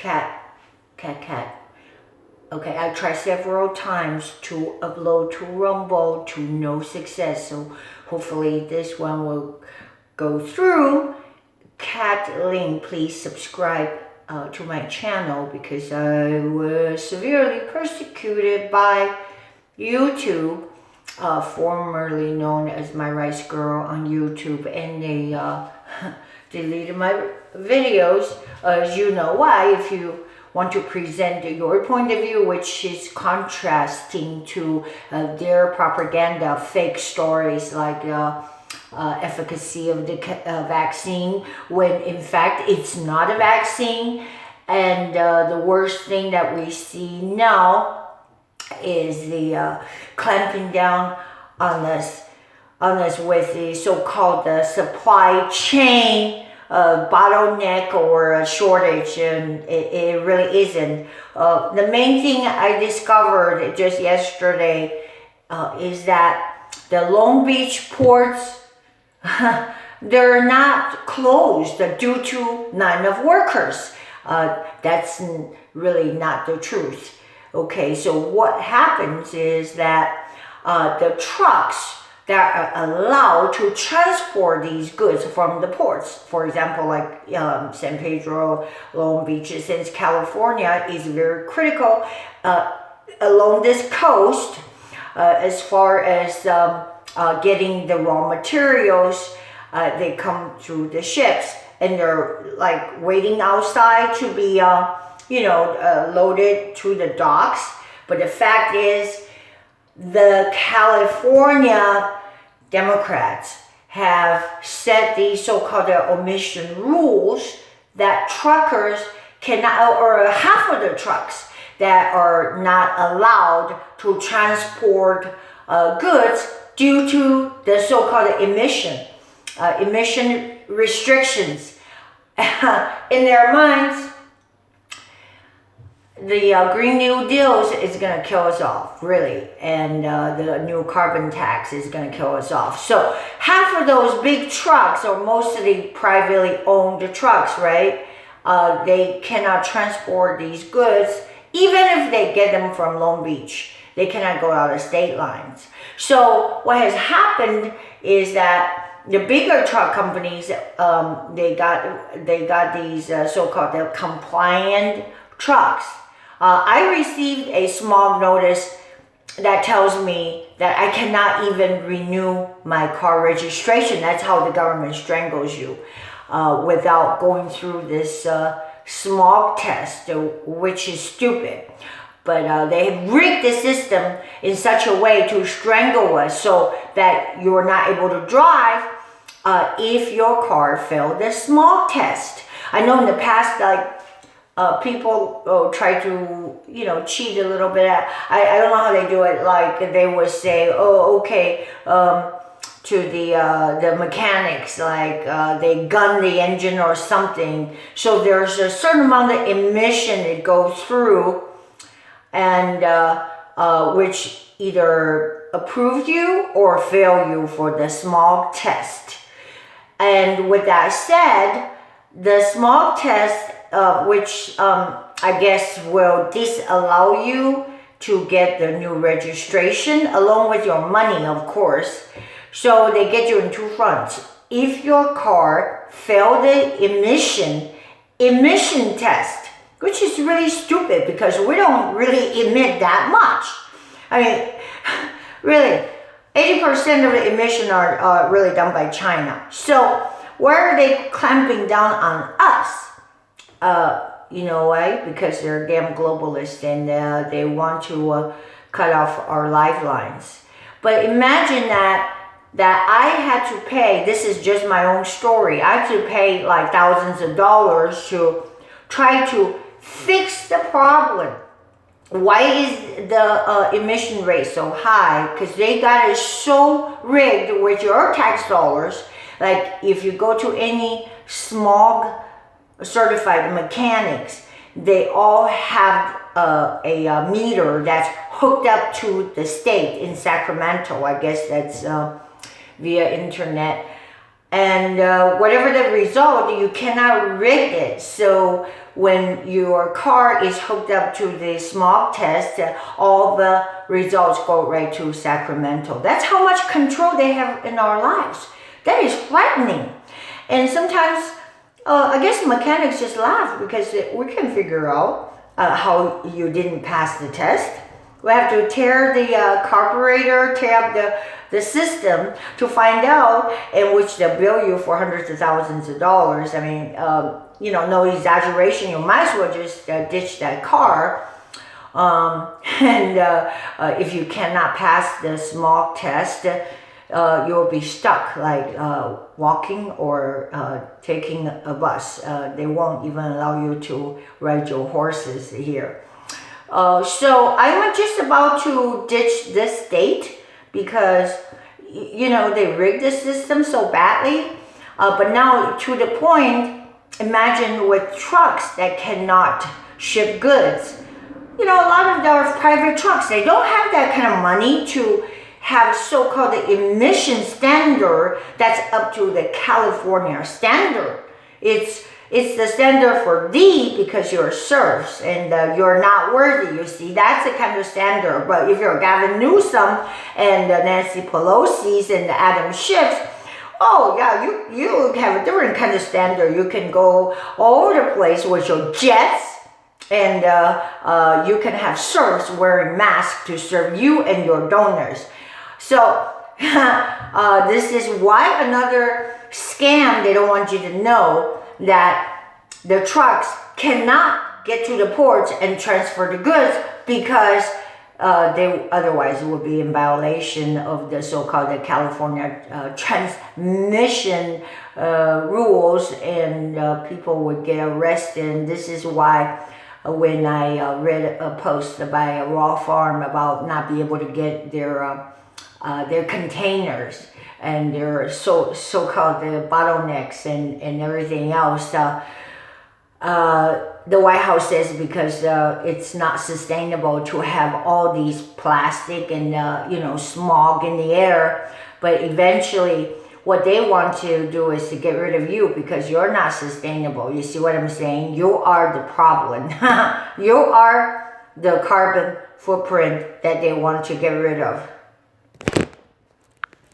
cat. Okay, I tried several times to upload to Rumble to no success. So hopefully this one will go through. Cat Ling, please subscribe to my channel because I was severely persecuted by YouTube, formerly known as My Rice Girl on YouTube, and they deleted my videos. As you know why, if you want to present your point of view, which is contrasting to their propaganda, fake stories like efficacy of the vaccine, when in fact it's not a vaccine. And the worst thing that we see now is the clamping down on us with the so-called supply chain bottleneck or a shortage, and it really isn't. The main thing I discovered just yesterday is that the Long Beach ports, they're not closed due to not enough workers. That's really not the truth. Okay, so what happens is that the trucks that are allowed to transport these goods from the ports, for example, like San Pedro, Long Beach, since California is very critical along this coast as far as getting the raw materials. They come through the ships and they're like waiting outside to be loaded to the docks. But the fact is, the California Democrats have set these so-called omission rules that truckers cannot, or half of the trucks that are not allowed to transport goods due to the so-called emission restrictions. In their minds, the Green New Deal is going to kill us off, really, and the new carbon tax is going to kill us off. So half of those big trucks, or mostly privately owned trucks, right, they cannot transport these goods, even if they get them from Long Beach. They cannot go out of state lines. So what has happened is that the bigger truck companies, they got these so-called compliant trucks. I received a small notice that tells me that I cannot even renew my car registration. That's how the government strangles you without going through this smog test, which is stupid. But they have rigged the system in such a way to strangle us so that you're not able to drive if your car failed the smog test. I know in the past, like, people try to, cheat a little bit. I don't know how they do it. Like, they would say, oh, okay, to the mechanics, like they gun the engine or something. So there's a certain amount of emission it goes through, and which either approved you or fail you for the smog test. And with that said, the smog test, which I guess will disallow you to get the new registration along with your money, of course. So they get you in two fronts. If your car failed the emission test, which is really stupid because we don't really emit that much. I mean, really, 80% of the emission are really done by China. So why are they clamping down on us? You know why? Because they're damn globalists and they want to cut off our lifelines. But imagine that I had to pay, this is just my own story, I had to pay like thousands of dollars to try to fix the problem. Why is the emission rate so high? Because they got it so rigged with your tax dollars. Like if you go to any smog certified mechanics, they all have a meter that's hooked up to the state in Sacramento. I guess that's via internet. And whatever the result, you cannot rig it. So when your car is hooked up to the smog test, all the results go right to Sacramento. That's how much control they have in our lives. That is frightening. And sometimes, I guess mechanics just laugh because we can figure out how you didn't pass the test. We have to tear the carburetor, tear up the system to find out, in which they'll bill you for hundreds of thousands of dollars. I mean, no exaggeration, you might as well just ditch that car. If you cannot pass the smog test, you'll be stuck, like walking or taking a bus. They won't even allow you to ride your horses here. So I'm just about to ditch this state because, they rigged the system so badly. But now to the point, imagine with trucks that cannot ship goods. A lot of our private trucks, they don't have that kind of money to have so-called emission standard that's up to the California standard. It's the standard for D because you're serfs and you're not worthy, you see. That's the kind of standard. But if you're Gavin Newsom and Nancy Pelosi's and Adam Schiff's, oh yeah, you have a different kind of standard. You can go all over the place with your jets, and you can have serfs wearing masks to serve you and your donors. So this is why another scam they don't want you to know, that the trucks cannot get to the ports and transfer the goods because they otherwise would be in violation of the so-called California transmission rules, and people would get arrested. And this is why when I read a post by a raw farm about not being able to get their containers and their so-called the bottlenecks and everything else. The White House says because it's not sustainable to have all these plastic and smog in the air. But eventually, what they want to do is to get rid of you because you're not sustainable. You see what I'm saying? You are the problem. You are the carbon footprint that they want to get rid of.